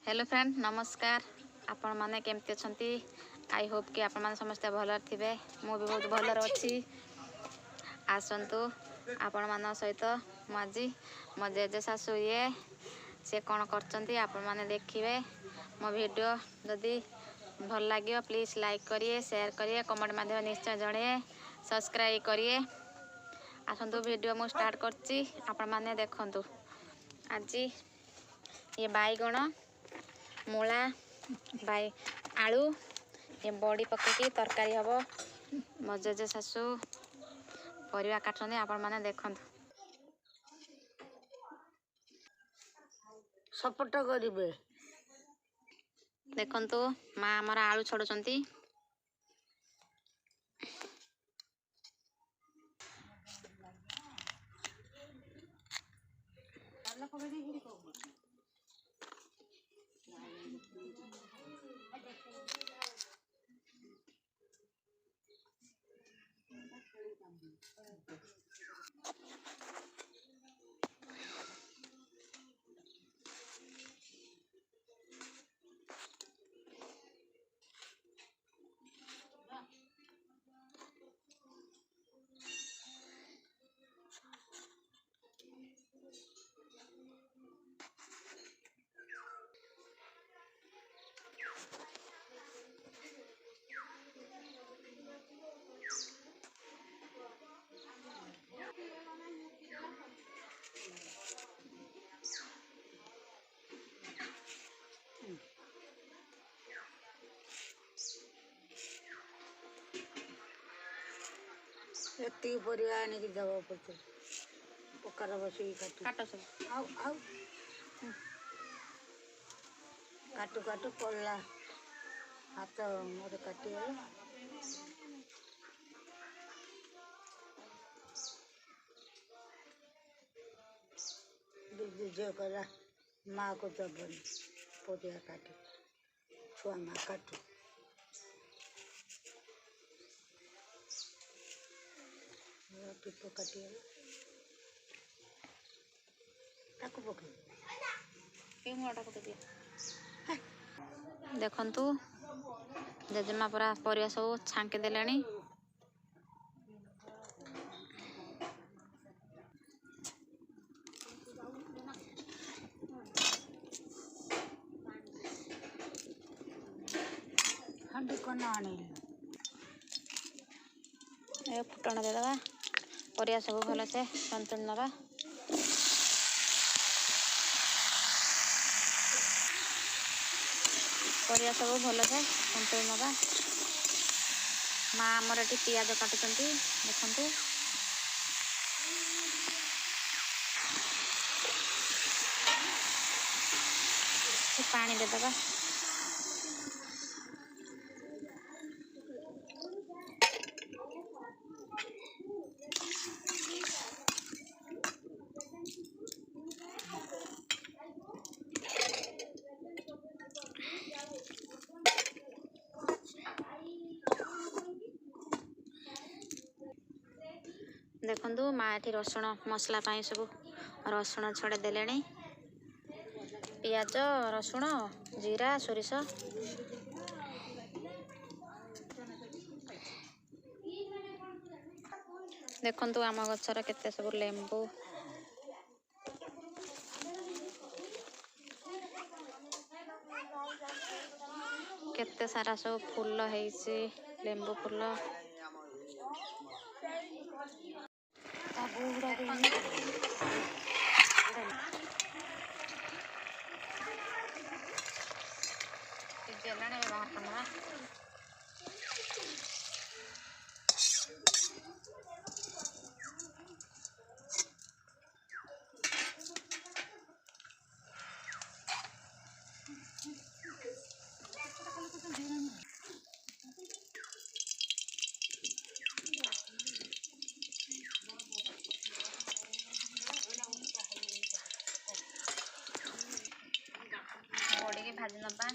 Hello friend नमस्कार आपण माने केमती अछंती। आई होप कि आपण माने समस्त भल थिबे। मु भी बहुत भल अछि। आसंतु आपण मान सहित मजी मो जेजे सासु ये से कौन करचंती आपण माने देखिबे। मो वीडियो जदि भल लागियो प्लीज लाइक करिए, शेयर करिए, कमेंट माध्यम निश्चय जणिए, सब्सक्राइब करिए। आसंतु वीडियो मु स्टार्ट करची आपण माने देखंतु। आज ये बाईगण मूला बाई आलू ये बड़ी पकईकी तरकारी हम। मो जेजे सासु परिवा काटने आपण माने देखंतु। सपोर्ट करिवे देखंतु माँ आमर आलू छड़ुचंती। एति परिवा आने की दवा पड़ते पकार बसी काटो सब आउ आउ काटू काटू पड़ला हाथ मोर काटिगला। बुझे कला माँ को दबनी परिवा काटी छुआ माँ काटू टीप काटिगला ताको पकड़ देखंतु जेजेमा पूरा परिवा सब छांकी देलेनी। हंडी को आने ए फुटण देदबा परिवा सब भल से संतुल नबा। परिवा सब भल से संतुल नबा। माँ आमर एटी पियाज काटुचंती देखंतु। पानी देदबा। देखंतु माँ एठी रसुण मसला पाई सब रसुण छड़े देलेनी। पियाज रसुण जीरा सोरिष देखंतु आम गछर केते सब लेंबू केते सारा सब फूल हेइसी लेंबू फूल बड़ी भाजी नबा।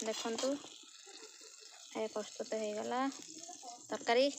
देखंतु ए प्रस्तुत हो गला तरकारी।